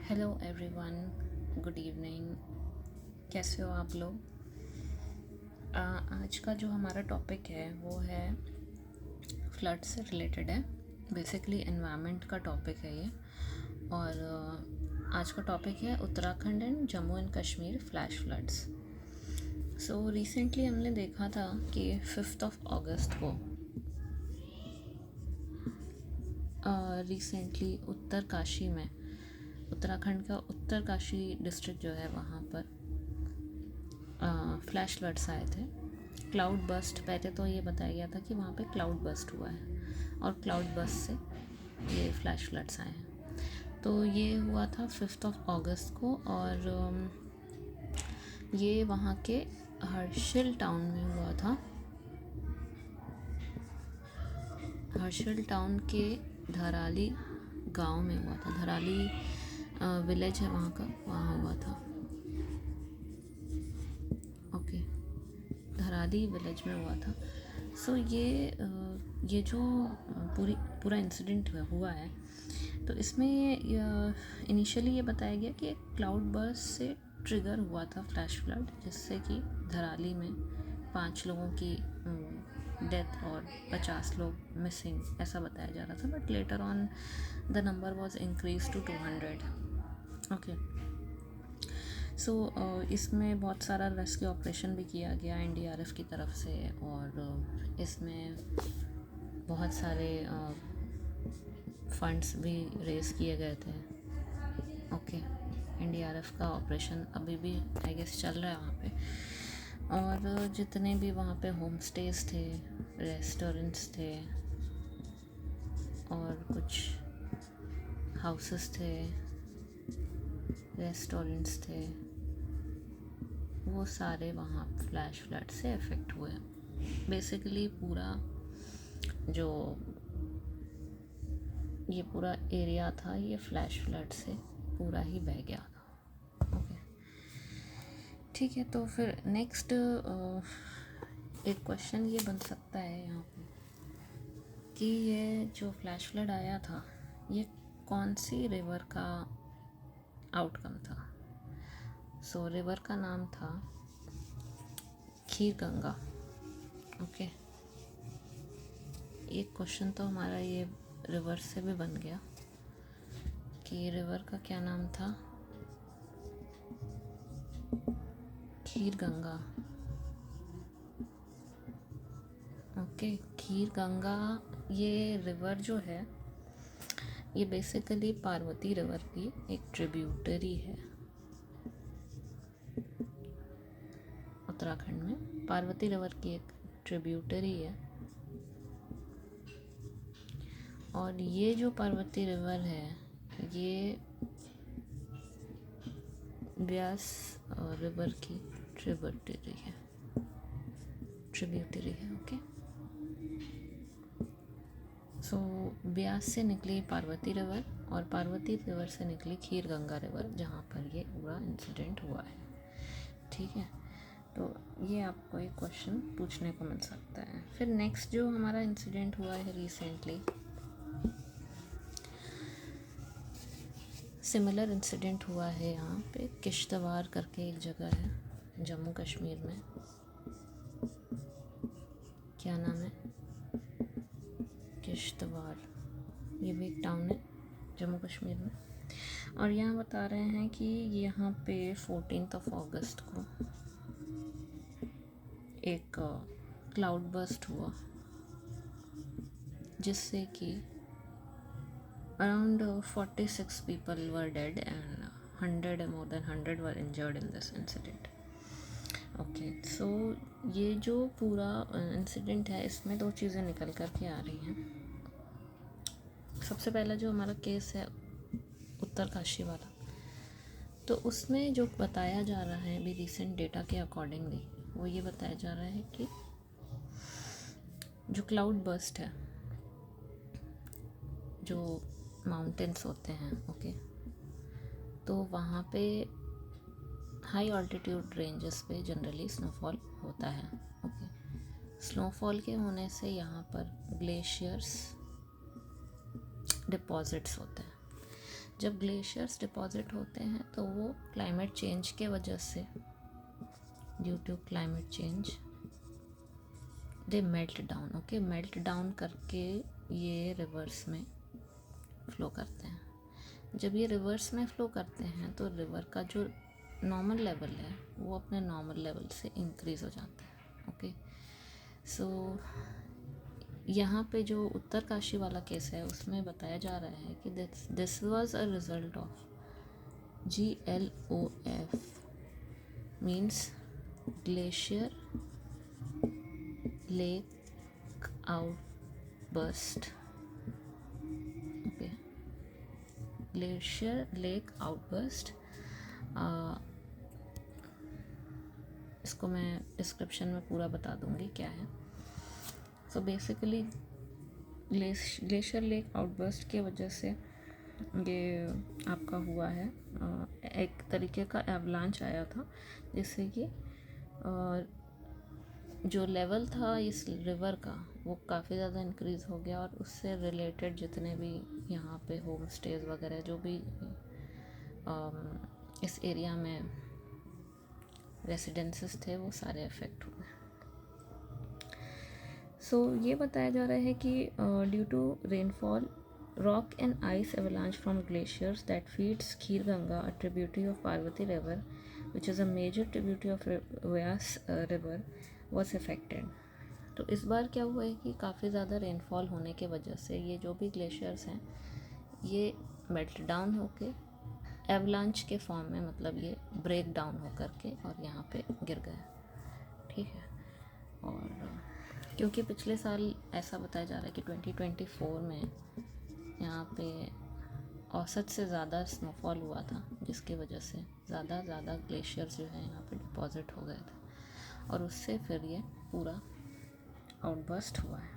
Hello everyone, good evening. कैसे हो आप लोग? आज का जो हमारा टॉपिक है वो है फ्लड से रिलेटेड है। बेसिकली एनवायरनमेंट का टॉपिक है ये। और आज का टॉपिक है Uttarakhand and Jammu and Kashmir flash floods. So recently हमने देखा था कि 5 अगस्त को रिसेंटली उत्तरकाशी में, उत्तराखंड का उत्तरकाशी डिस्ट्रिक्ट जो है वहाँ पर फ्लैश फ्लड्स आए थे। क्लाउड बस्ट, पहले तो ये बताया गया था कि वहाँ पे क्लाउड बस्ट हुआ है और क्लाउड बस्ट से ये फ्लैश फ्लड्स आए हैं। तो ये हुआ था 5 अगस्त को और ये वहाँ के हर्षिल टाउन में हुआ था। हर्षिल टाउन के धराली गांव में हुआ था। धराली विलेज है वहाँ का, वहाँ हुआ था। ओके, धराली विलेज में हुआ था। सो ये जो पूरा इंसिडेंट हुआ है, तो इसमें इनिशियली ये बताया गया कि एक क्लाउड बर्स्ट से ट्रिगर हुआ था फ्लैश फ्लड, जिससे कि धराली में 5 लोगों की डेथ और 50 लोग मिसिंग, ऐसा बताया जा रहा था। But later on the number was increase to 200। Okay, so इसमें बहुत सारा रेस्क्यू ऑपरेशन भी किया गया एनडीआरएफ की तरफ से, और इसमें बहुत सारे फंड्स भी रेज़ किए गए थे। ओके, एनडीआरएफ का ऑपरेशन अभी भी आई गेस चल रहा है वहाँ पे। और जितने भी वहाँ पे होम स्टेज थे, रेस्टोरेंट्स थे और कुछ हाउसेस थे, रेस्टोरेंट्स थे, वो सारे वहाँ फ्लैश फ्लड से अफेक्ट हुए। बेसिकली पूरा जो ये पूरा एरिया था ये फ्लैश फ्लड से पूरा ही बह गया था। ओके, ठीक है। तो फिर नेक्स्ट एक क्वेश्चन ये बन सकता है यहाँ पे कि ये जो फ्लैश फ्लड आया था ये कौन सी रिवर का आउटकम था। सो रिवर का नाम था खीर गंगा। ओके, एक क्वेश्चन तो हमारा ये रिवर से भी बन गया कि रिवर का क्या नाम था। खीर गंगा। ओके, खीर गंगा ये रिवर जो है ये बेसिकली पार्वती रिवर की एक ट्रिब्यूटरी है। उत्तराखंड में पार्वती रिवर की एक ट्रिब्यूटरी है, और ये जो पार्वती रिवर है ये व्यास रिवर की ट्रिब्यूटरी है। ओके, सो व्यास से निकली पार्वती रिवर और पार्वती रिवर से निकली खीर गंगा रिवर, जहाँ पर ये पूरा इंसिडेंट हुआ है। ठीक है, तो ये आपको एक क्वेश्चन पूछने को मिल सकता है। फिर नेक्स्ट जो हमारा इंसिडेंट हुआ है रिसेंटली, सिमिलर इंसिडेंट हुआ है यहाँ पे किश्तवाड़ करके एक जगह है जम्मू कश्मीर में। क्या नाम है? किश्तवाड़, ये भी एक टाउन है जम्मू कश्मीर में। और यहाँ बता रहे हैं कि यहाँ पे 14 अगस्त को एक क्लाउड बस्ट हुआ, जिससे कि around 46 people were dead and more than 100 were injured in this incident. Okay, so ये जो पूरा इंसिडेंट है इसमें 2 चीज़ें निकल कर के आ रही हैं। सबसे पहला जो हमारा केस है उत्तरकाशी वाला, तो उसमें जो बताया जा रहा है अभी रिसेंट डेटा के अकॉर्डिंगली, वो ये बताया जा रहा है कि जो क्लाउड बस्ट है, जो माउंटेन्स होते हैं, ओके, तो वहाँ पे हाई ऑल्टीट्यूड रेंजेस पे जनरली स्नोफॉल होता है। ओके, स्नोफॉल के होने से यहाँ पर ग्लेशियर्स डिपॉजिट्स होते हैं। जब ग्लेशियर्स डिपॉजिट होते हैं तो वो क्लाइमेट चेंज के वजह से, due to climate change, they melt down. Okay, melt down करके ये रिवर्स में फ़्लो करते हैं। जब ये रिवर्स में फ़्लो करते हैं तो रिवर का जो नॉर्मल लेवल है वो अपने नॉर्मल लेवल से इंक्रीज़ हो जाता है। ओके, सो यहाँ पे जो उत्तरकाशी वाला केस है उसमें बताया जा रहा है कि this was a result of GLOF, means glacier lake outburst. Okay, glacier lake outburst, इसको मैं डिस्क्रिप्शन में पूरा बता दूंगी क्या है। So basically glacier lake outburst की वजह से ये आपका हुआ है, एक तरीके का एवलांच आया था, जिससे कि जो लेवल था इस रिवर का वो काफ़ी ज़्यादा इंक्रीज़ हो गया, और उससे रिलेटेड जितने भी यहाँ पे होम स्टेज वगैरह जो भी इस एरिया में रेसिडेंसेस थे वो सारे अफेक्ट हुए। सो ये बताया जा रहा है कि due to rainfall, rock and ice avalanche from glaciers that feeds Khir Ganga, a tributary of Parvati River, which is a major tributary of Vyas River, was affected. तो इस बार क्या हुआ है कि काफ़ी ज़्यादा रेनफॉल होने के वजह से ये जो भी ग्लेशियर्स हैं ये मेल्ट डाउन होके एवलांच के फॉर्म में, मतलब ये ब्रेक डाउन होकर के और यहाँ पे गिर गए। ठीक है, और क्योंकि पिछले साल ऐसा बताया जा रहा है कि 2024 में यहाँ पे औसत से ज़्यादा स्नोफॉल हुआ था, जिसकी वजह से ज़्यादा ग्लेशियर्स जो है यहाँ पे डिपॉजिट हो गए थे, और उससे फिर ये पूरा आउटबर्स्ट हुआ है।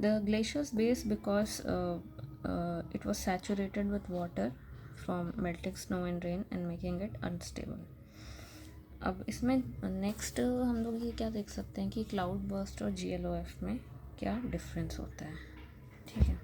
The glaciers base because it was saturated with water from melting snow and rain and making it unstable. अब इसमें नेक्स्ट हम लोग ये क्या देख सकते हैं कि क्लाउड बर्स्ट और GLOF में क्या डिफरेंस होता है। ठीक है,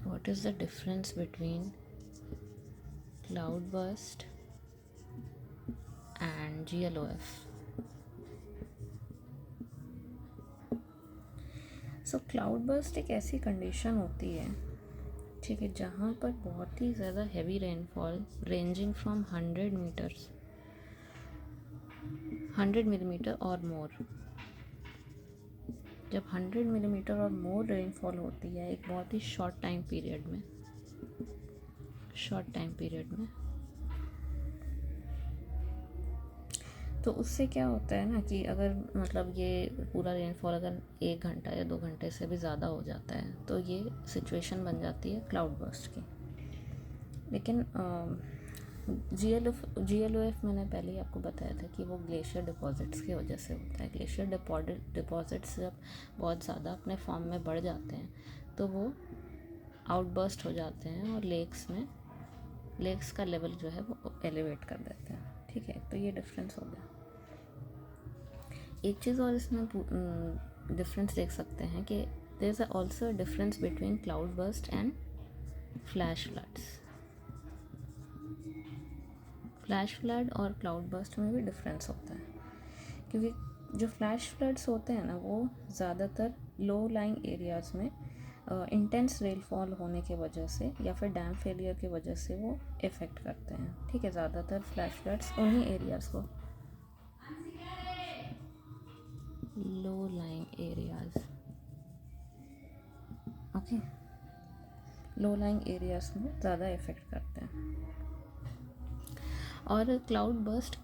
what is the difference between cloudburst and GLOF? So cloudburst एक ऐसी कंडीशन होती है, ठीक है, जहाँ पर बहुत ही ज़्यादा heavy rainfall ranging from 100 millimetre और मोर, जब 100 मिलीमीटर और मोर रेनफॉल होती है एक बहुत ही शॉर्ट टाइम पीरियड में, तो उससे क्या होता है ना कि अगर मतलब ये पूरा रेनफॉल अगर 1 घंटा या 2 घंटे से भी ज़्यादा हो जाता है तो ये सिचुएशन बन जाती है क्लाउड बर्स्ट की। लेकिन GLOF मैंने पहले ही आपको बताया था कि वो ग्लेशियर डिपॉजिट्स की वजह से होता है। ग्लेशियर डिपॉजिट्स जब बहुत ज़्यादा अपने फॉर्म में बढ़ जाते हैं तो वो आउटबर्स्ट हो जाते हैं और लेक्स का लेवल जो है वो एलिवेट कर देते हैं। ठीक है, तो ये डिफरेंस हो गया। एक चीज़ और इसमें डिफरेंस देख सकते हैं कि there is also a difference between cloudburst and flash floods. Flash flood और क्लाउड बर्स्ट में भी डिफरेंस होता है, क्योंकि जो फ्लैश फ्लड्स होते हैं ना वो ज़्यादातर लो लाइंग एरियाज़ में इंटेंस रेनफॉल होने के वजह से या फिर डैम फेलियर की वजह से वो इफ़ेक्ट करते हैं। ठीक है, ज़्यादातर फ्लैश फ्लड्स उन्हीं एरियाज़ को, low lying areas, okay, low lying areas में ज़्यादा इफ़ेक्ट करते हैं। और क्लाउड बर्स्ट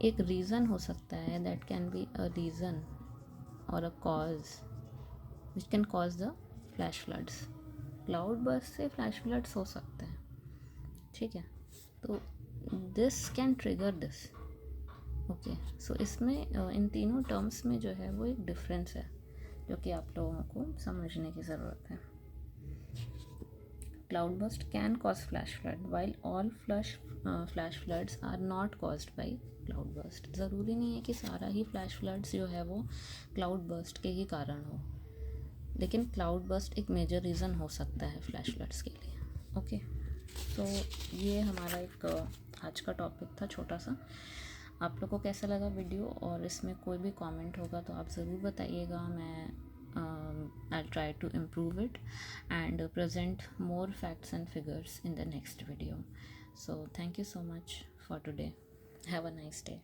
एक रीज़न हो सकता है, that can be a reason और a cause which can cause the flash floods. Cloud burst से फ्लैश फ्लड्स हो सकते हैं। ठीक है, तो this can trigger this. Okay, so इसमें इन तीनों टर्म्स में जो है वो एक डिफरेंस है जो कि आप लोगों को समझने की ज़रूरत है। Cloudburst can cause flash flood while all flash floods are not caused by cloudburst. ज़रूरी नहीं है कि सारा ही फ्लैश फ्लड्स जो है वो क्लाउड बर्स्ट के ही कारण हो, लेकिन क्लाउड बर्स्ट एक मेजर रीज़न हो सकता है फ्लैश फ्लड्स के लिए। ओके, तो ये हमारा एक आज का टॉपिक था छोटा सा। आप लोग को कैसा लगा वीडियो, और इसमें कोई भी कमेंट होगा तो आप ज़रूर बताइएगा। मैं I'll try to improve it and present more facts and figures in the next video. So thank you so much for today. Have a nice day.